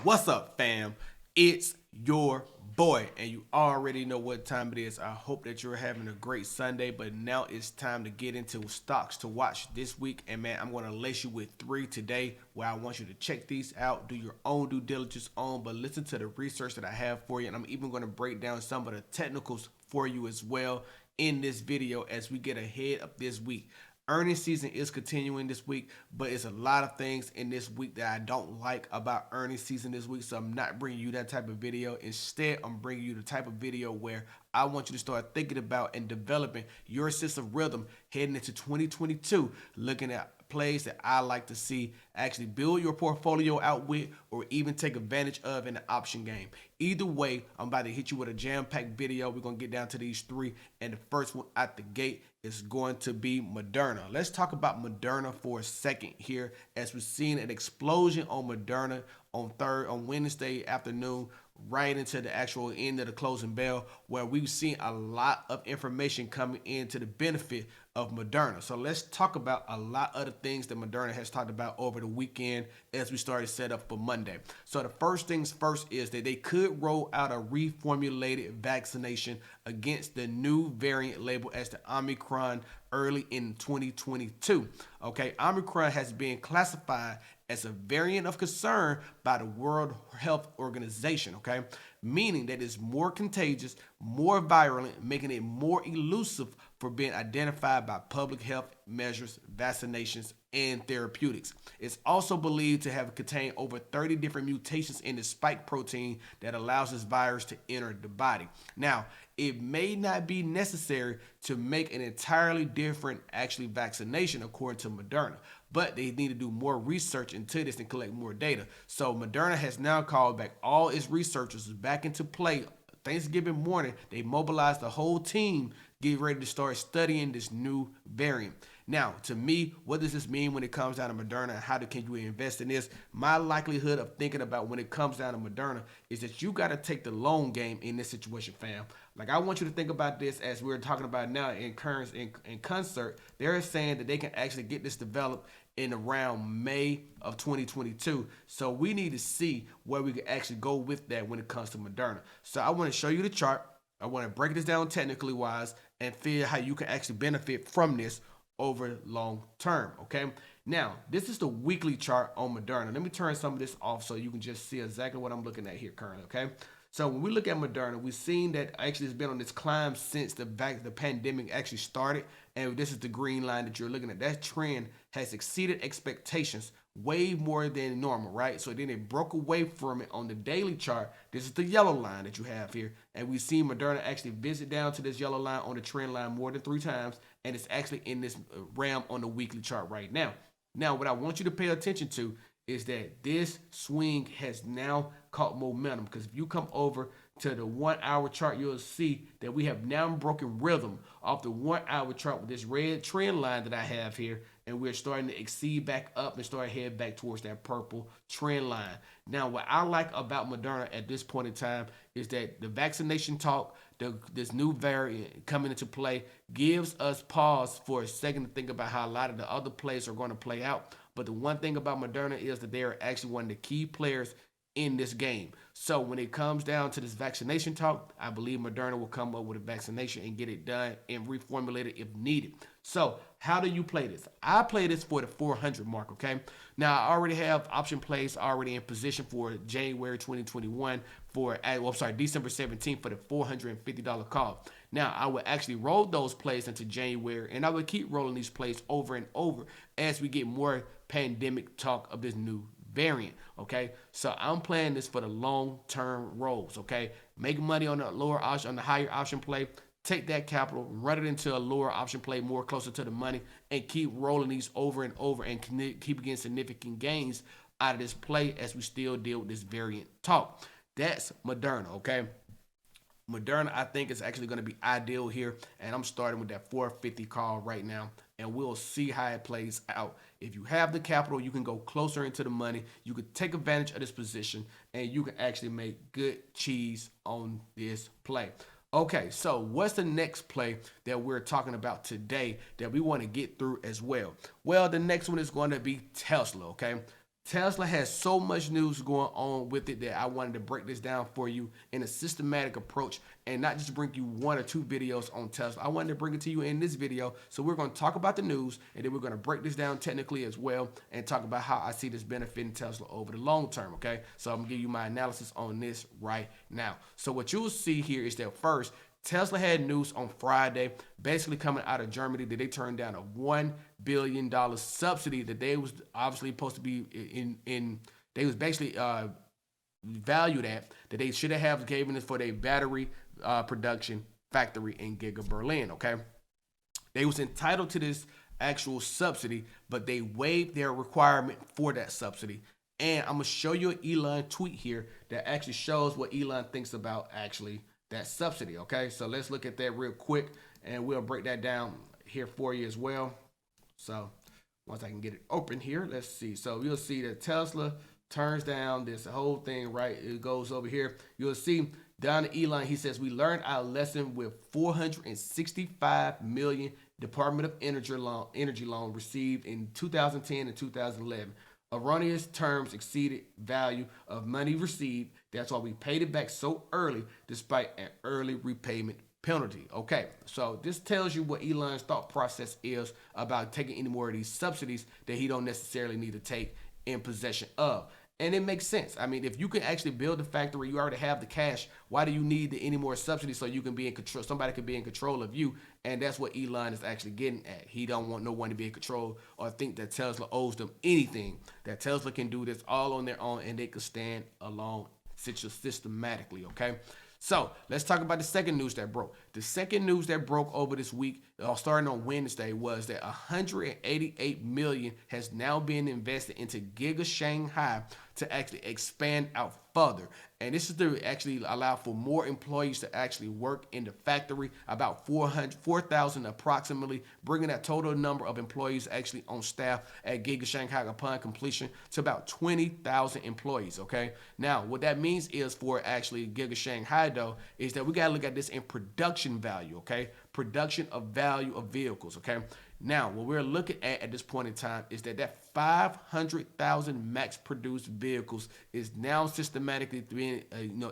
What's up, fam? It's your boy, and you already know what time it is. I hope that you're having a great Sunday, but now it's time to get into stocks to watch this week. And man, I'm going to lace you with three today where I want you to check these out, do your own due diligence on, but listen to the research that I have for you. And I'm even going to break down some of the technicals for you as well in this video as we get ahead of this week. Earnings season is continuing this week, but it's a lot of things in this week that I don't like about earnings season this week. So I'm not bringing you that type of video. Instead, I'm bringing you the type of video where I want you to start thinking about and developing your sense of rhythm heading into 2022, looking at plays that I like to see actually build your portfolio out with or even take advantage of in the option game. Either way, I'm about to hit you with a jam-packed video. We're going to get down to these three, and the first one at the gate is going to be Moderna. Let's talk about Moderna for a second here, as we're seeing an explosion on Moderna on Wednesday afternoon, right into the actual end of the closing bell, where we've seen a lot of information coming into the benefit of Moderna. So let's talk about a lot of the things that Moderna has talked about over the weekend as we started set up for Monday. So the first things first is that they could roll out a reformulated vaccination against the new variant labeled as the Omicron early in 2022. Okay, Omicron has been classified as a variant of concern by the World Health Organization, okay? Meaning that it's more contagious, more virulent, making it more elusive for being identified by public health measures, vaccinations, and therapeutics. It's also believed to have contained over 30 different mutations in the spike protein that allows this virus to enter the body. Now, it may not be necessary to make an entirely different vaccination according to Moderna, but they need to do more research into this and collect more data. So Moderna has now called back all its researchers back into play. Thanksgiving morning, they mobilized the whole team, get ready to start studying this new variant. Now, to me, what does this mean when it comes down to Moderna and how can you invest in this? My likelihood of thinking about when it comes down to Moderna is that you got to take the long game in this situation, fam. Like, I want you to think about this as we're talking about now in concert. They're saying that they can actually get this developed in around May of 2022. So we need to see where we can actually go with that when it comes to Moderna. So I want to show you the chart. I want to break this down technically wise and feel how you can actually benefit from this over long term. Okay. Now, this is the weekly chart on Moderna. Let me turn some of this off so you can just see exactly what I'm looking at here currently. Okay. So when we look at Moderna, we've seen that actually it's been on this climb since the pandemic actually started. And this is the green line that you're looking at. That trend has exceeded expectations way more than normal, right? So then it broke away from it on the daily chart. This is the yellow line that you have here. And we've seen Moderna actually visit down to this yellow line on the trend line more than 3 times. And it's actually in this realm on the weekly chart right now. Now, what I want you to pay attention to is that this swing has now caught momentum, because if you come over to the 1 hour chart, you'll see that we have now broken rhythm off the 1 hour chart with this red trend line that I have here, and we're starting to exceed back up and start heading back towards that purple trend line. Now, what I like about Moderna at this point in time is that the vaccination talk, this new variant coming into play, gives us pause for a second to think about how a lot of the other plays are going to play out. But the one thing about Moderna is that they are actually one of the key players in this game. So when it comes down to this vaccination talk, I believe Moderna will come up with a vaccination and get it done and reformulate it if needed. So how do you play this? I play this for the 400 mark, okay? Now, I already have option plays already in position for January 2021 December 17th for the $450 call. Now, I would actually roll those plays into January, and I would keep rolling these plays over and over as we get more pandemic talk of this new variant. Okay, so I'm playing this for the long-term rolls. Okay, make money on the lower option, on the higher option play. Take that capital, run it into a lower option play, more closer to the money, and keep rolling these over and over, and keep getting significant gains out of this play as we still deal with this variant talk. That's Moderna. Okay. Moderna, I think, is actually going to be ideal here, and I'm starting with that 450 call right now, and we'll see how it plays out. If you have the capital, you can go closer into the money. You could take advantage of this position, and you can actually make good cheese on this play. Okay, so what's the next play that we're talking about today that we want to get through as well? Well, the next one is going to be Tesla, okay? Tesla has so much news going on with it that I wanted to break this down for you in a systematic approach and not just bring you one or two videos on Tesla. I wanted to bring it to you in this video. So we're going to talk about the news and then we're going to break this down technically as well and talk about how I see this benefiting Tesla over the long term. Okay. So I'm going to give you my analysis on this right now. So what you'll see here is that first, Tesla had news on Friday, basically coming out of Germany, that they turned down a $1 billion subsidy that they was obviously supposed to be in they was basically valued at that they should have given it for their battery production factory in Giga Berlin. Okay, they was entitled to this actual subsidy, but they waived their requirement for that subsidy. And I'm gonna show you an Elon tweet here that actually shows what Elon thinks about actually that subsidy. Okay, so let's look at that real quick and we'll break that down here for you as well. So once I can get it open here, let's see. So you'll see that Tesla turns down this whole thing, right? It goes over here. You'll see down to Elon, he says, we learned our lesson with 465 million Department of Energy loan received in 2010 and 2011. Erroneous terms exceeded value of money received. That's why we paid it back so early, despite an early repayment penalty. Okay, so this tells you what Elon's thought process is about taking any more of these subsidies that he don't necessarily need to take in possession of. And it makes sense. I mean, if you can actually build a factory, you already have the cash. Why do you need any more subsidies so you can be in control? Somebody can be in control of you, and that's what Elon is actually getting at. He don't want no one to be in control or think that Tesla owes them anything. That Tesla can do this all on their own, and they can stand alone systematically. Okay. So let's talk about the second news that broke. The second news that broke over this week, starting on Wednesday, was that 188 million has now been invested into Giga Shanghai to actually expand out further. And this is to actually allow for more employees to actually work in the factory, about 4,000 approximately, bringing that total number of employees actually on staff at Giga Shanghai upon completion to about 20,000 employees. Okay. Now, what that means is for actually Giga Shanghai, though, is that we got to look at this in production value. Okay. Production of value of vehicles. Okay. Now, what we're looking at this point in time is that 500,000 max-produced vehicles is now systematically being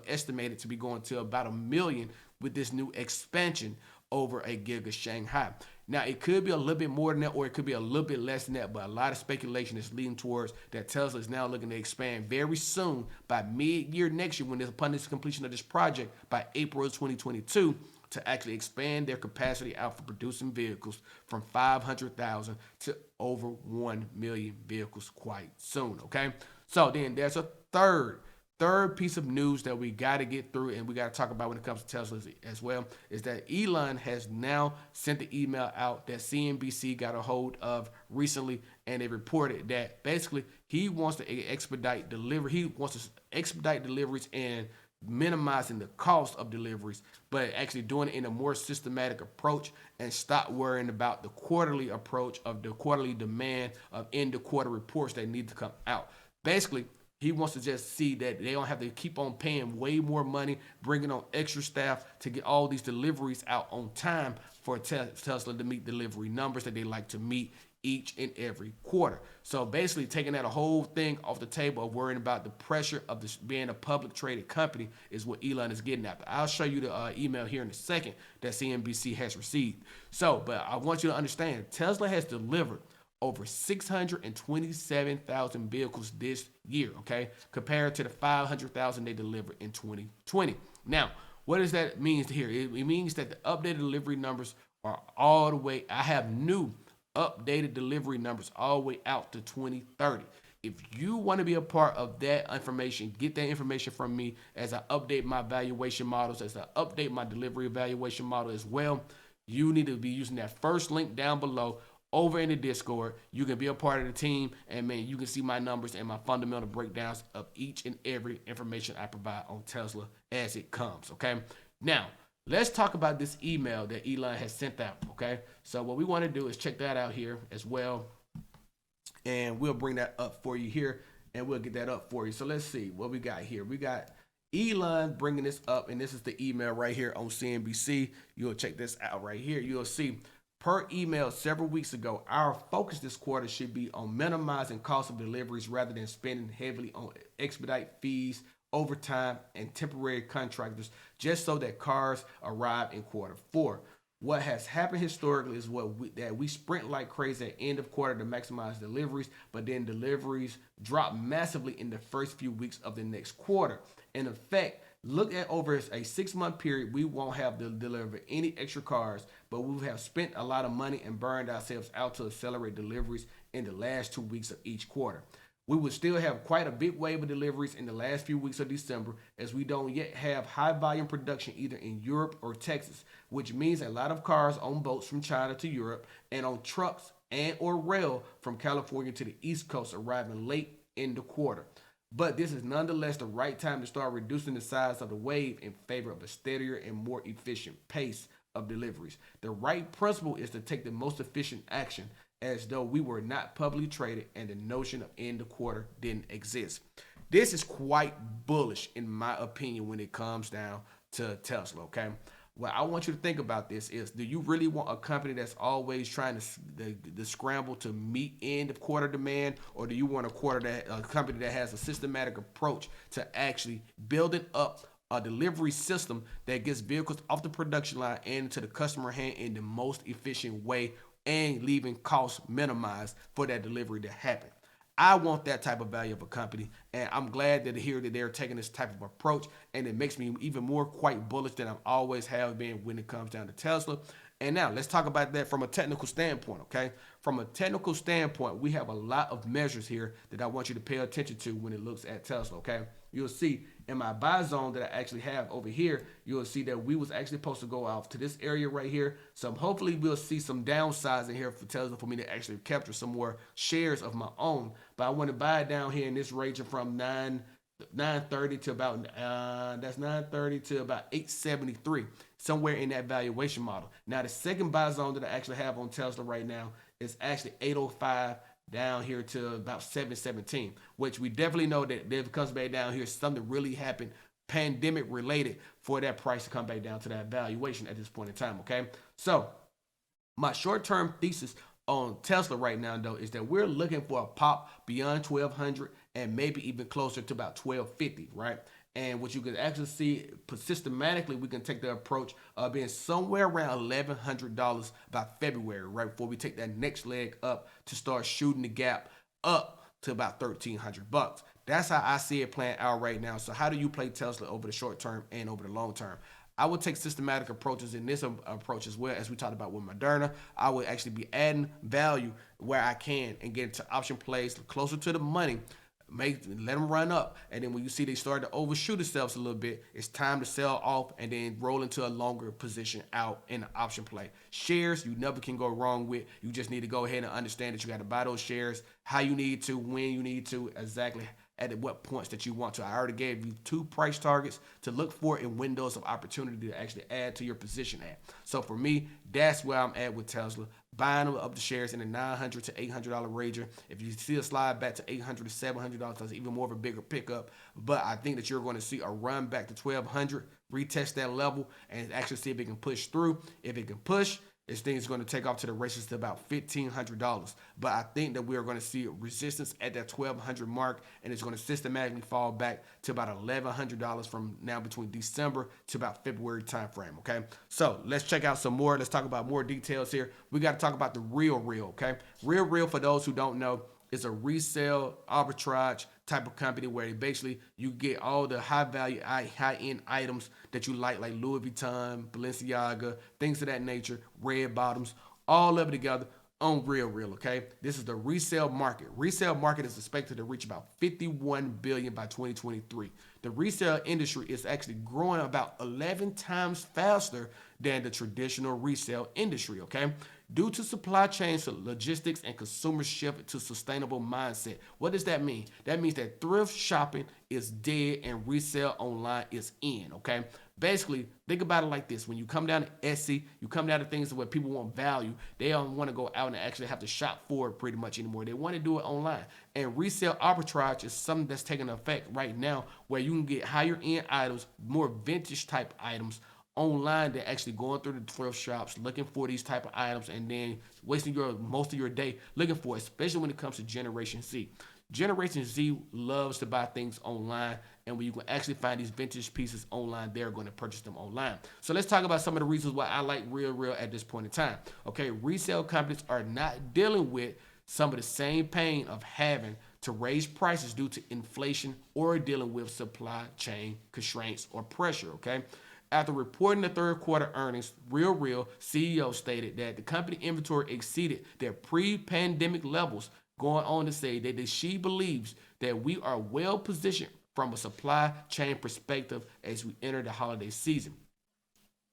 estimated to be going to about 1 million with this new expansion over a Giga Shanghai. Now, it could be a little bit more than that, or it could be a little bit less than that, but a lot of speculation is leading towards that Tesla is now looking to expand very soon by mid-year next year, upon this completion of this project by April 2022, to actually expand their capacity out for producing vehicles from 500,000 to over 1 million vehicles quite soon. Okay, so then there's a third piece of news that we got to get through and we got to talk about when it comes to Tesla as well, is that Elon has now sent the email out that CNBC got a hold of recently, and they reported that basically he wants to expedite delivery. He wants to expedite deliveries and minimizing the cost of deliveries, but actually doing it in a more systematic approach and stop worrying about the quarterly approach of the quarterly demand of end of quarter reports that need to come out. Basically, he wants to just see that they don't have to keep on paying way more money, bringing on extra staff to get all these deliveries out on time for Tesla to meet delivery numbers that they like to meet each and every quarter. So basically taking that whole thing off the table of worrying about the pressure of this being a public traded company is what Elon is getting at. But I'll show you the email here in a second that CNBC has received. So, but I want you to understand, Tesla has delivered over 627,000 vehicles this year, okay, compared to the 500,000 they delivered in 2020. Now, what does that mean here? It means that the updated delivery numbers are all the way, I have new updated delivery numbers all the way out to 2030. If you want to be a part of that information, get that information from me as I update my valuation models, as I update my delivery evaluation model as well. You need to be using that first link down below over in the Discord. You can be a part of the team, and man, you can see my numbers and my fundamental breakdowns of each and every information I provide on Tesla as it comes. Okay. Now, let's talk about this email that Elon has sent out, okay? So what we want to do is check that out here as well, and we'll bring that up for you here, and we'll get that up for you. So let's see what we got here. We got Elon bringing this up, and this is the email right here on CNBC. You'll check this out right here. You'll see Per email several weeks ago, our focus this quarter should be on minimizing cost of deliveries rather than spending heavily on expedite fees, overtime, and temporary contractors just so that cars arrive in quarter four. What has happened historically is that we sprint like crazy at end of quarter to maximize deliveries, but then deliveries drop massively in the first few weeks of the next quarter. In effect, look at over a 6 month period, we won't have to deliver any extra cars, but we have spent a lot of money and burned ourselves out to accelerate deliveries in the last 2 weeks of each quarter. We will still have quite a big wave of deliveries in the last few weeks of December as we don't yet have high volume production either in Europe or Texas, which means a lot of cars on boats from China to Europe and on trucks and or rail from California to the East Coast arriving late in the quarter. But this is nonetheless the right time to start reducing the size of the wave in favor of a steadier and more efficient pace of deliveries. The right principle is to take the most efficient action as though we were not publicly traded and the notion of end of quarter didn't exist. This is quite bullish in my opinion when it comes down to Tesla, okay? What I want you to think about this is, do you really want a company that's always trying to scramble to meet end of quarter demand, or do you want a company that has a systematic approach to actually building up a delivery system that gets vehicles off the production line and into the customer hand in the most efficient way and leaving costs minimized for that delivery to happen? I want that type of value of a company, and I'm glad to hear that they're taking this type of approach, and it makes me even more quite bullish than I always have been when it comes down to Tesla. And now let's talk about that from a technical standpoint, okay? From a technical standpoint, we have a lot of measures here that I want you to pay attention to when it looks at Tesla, okay? You'll see in my buy zone that I actually have over here, you'll see that we was actually supposed to go off to this area right here. So hopefully we'll see some downsides in here for Tesla for me to actually capture some more shares of my own. But I want to buy it down here in this range from 930 to about that's 930 to about 873, somewhere in that valuation model. Now the second buy zone that I actually have on Tesla right now is actually 805 down here to about 717, which we definitely know that if it comes back down here, something really happened pandemic related for that price to come back down to that valuation at this point in time. Okay, so my short-term thesis on Tesla right now, though, is that we're looking for a pop beyond 1200 and maybe even closer to about 1250, right? And what you can actually see systematically, we can take the approach of being somewhere around $1,100 by February, right before we take that next leg up to start shooting the gap up to about $1,300. That's how I see it playing out right now. So how do you play Tesla over the short term and over the long term? I would take systematic approaches in this approach as well, as we talked about with Moderna. I would actually be adding value where I can and get into option plays closer to the money. Let them run up, and then when you see they start to overshoot themselves a little bit, it's time to sell off and then roll into a longer position out in the option play. Shares you never can go wrong with. You just need to go ahead and understand that you got to buy those shares how you need to, when you need to, exactly at what points that you want to. I already gave you 2 price targets to look for in windows of opportunity to actually add to your position at. So for me, that's where I'm at with Tesla. Buying up the shares in the $900 to $800 range. If you see a slide back to $800 to $700, that's even more of a bigger pickup. But I think that you're going to see a run back to 1200, retest that level, and actually see if it can push through. If it can push, this thing is going to take off to the races to about $1,500. But I think that we are going to see resistance at that 1,200 mark, and it's going to systematically fall back to about $1,100 from now between December to about February timeframe. Okay, so let's check out some more. Let's talk about more details here. We got to talk about the real. Okay, real for those who don't know, is a resale arbitrage type of company where basically you get all the high value, high end items that you like Louis Vuitton, Balenciaga, things of that nature, red bottoms, all of it together on real. Okay, this is the resale market. Resale market is expected to reach about 51 billion by 2023. The resale industry is actually growing about 11 times faster than the traditional resale industry. Okay, due to supply chains, logistics, and consumer shift to sustainable mindset. What does that mean? That means that thrift shopping is dead and resale online is in. Okay, basically, think about it like this: when you come down to Etsy, you come down to things where people want value. They don't want to go out and actually have to shop for it pretty much anymore. They want to do it online. And resale arbitrage is something that's taking effect right now, where you can get higher end items, more vintage type items online than actually going through the thrift shops looking for these type of items and then wasting your most of your day looking for it, especially when it comes to Generation Z. Generation Z loves to buy things online, and when you can actually find these vintage pieces online, they're going to purchase them online. So let's talk about some of the reasons why I like Real Real at this point in time. Okay, resale companies are not dealing with some of the same pain of having to raise prices due to inflation or dealing with supply chain constraints or pressure. Okay. After reporting the third quarter earnings, Real Real CEO stated that the company inventory exceeded their pre-pandemic levels, going on to say that she believes that we are well positioned from a supply chain perspective as we enter the holiday season.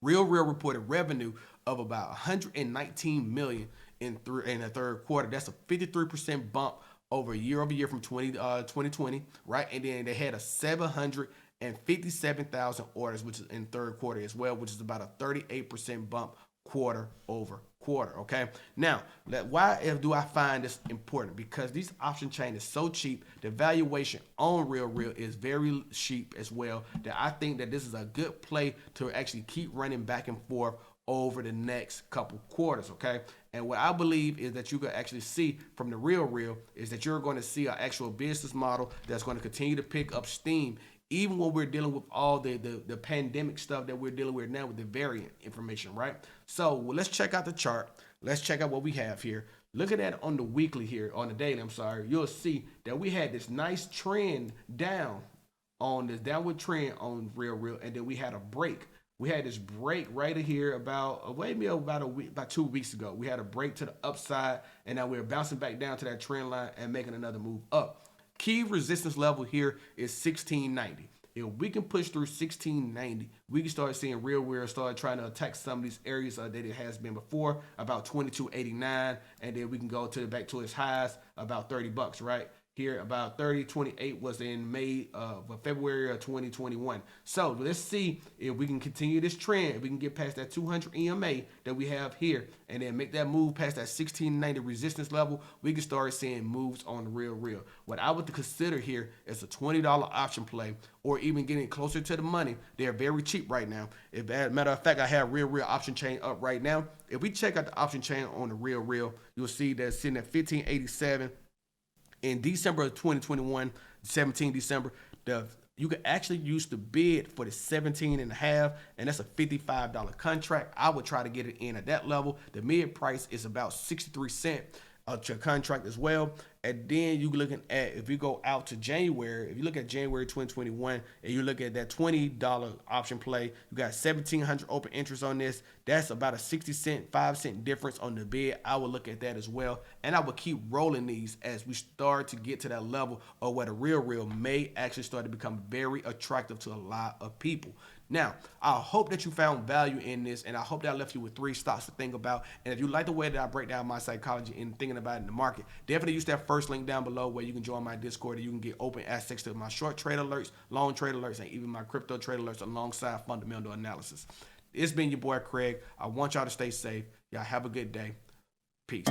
Real Real reported revenue of about 119 million in the third quarter. That's a 53% bump over year from 2020, right? And then they had a 757,000 orders, which is in third quarter as well, which is about a 38% bump quarter over quarter. Okay. Now, why do I find this important? Because these option chain is so cheap. The valuation on Real Real is very cheap as well. That I think that this is a good play to actually keep running back and forth over the next couple quarters. Okay. And what I believe is that you can actually see from the Real Real is that you're going to see an actual business model that's going to continue to pick up steam even when we're dealing with all the pandemic stuff that we're dealing with now with the variant information, right? So let's check out the chart. Let's check out what we have here. Look at that on the weekly here, on the daily, I'm sorry. You'll see that we had this nice trend down on this downward trend on Real Real, and then we had a break. We had this break right here about maybe about a week, about 2 weeks ago. We had a break to the upside, and now we're bouncing back down to that trend line and making another move up. Key resistance level here is 1690. If we can push through 1690, we can start seeing Real Real start trying to attack some of these areas that it has been before, about 2289, and then we can go to back to its highs about $30, right? Here about 3028 was in May of February of 2021. So let's see if we can continue this trend. If we can get past that 200 EMA that we have here and then make that move past that 1690 resistance level, we can start seeing moves on the Real Real. What I would consider here is a $20 option play or even getting closer to the money. They're very cheap right now. If, as a matter of fact, I have Real Real option chain up right now. If we check out the option chain on the Real Real, you'll see that it's sitting at 1587. In December of 2021, 17 December, you could actually use the bid for the 17 and a half, and that's a $55 contract. I would try to get it in at that level. The mid price is about 63 cents to contract as well. And then you looking at, if you go out to January, if you look at January 2021 and you look at that $20 option play, you got 1,700 open interest on this. That's about a 60 cent, 5 cent difference on the bid. I would look at that as well. And I would keep rolling these as we start to get to that level of where the Real Real may actually start to become very attractive to a lot of people. Now, I hope that you found value in this, and I hope that I left you with 3 stocks to think about. And if you like the way that I break down my psychology and thinking about it in the market, definitely use that first link down below where you can join my Discord and you can get open access to my short trade alerts, long trade alerts, and even my crypto trade alerts alongside fundamental analysis. It's been your boy Craig. I want y'all to stay safe. Y'all have a good day. Peace.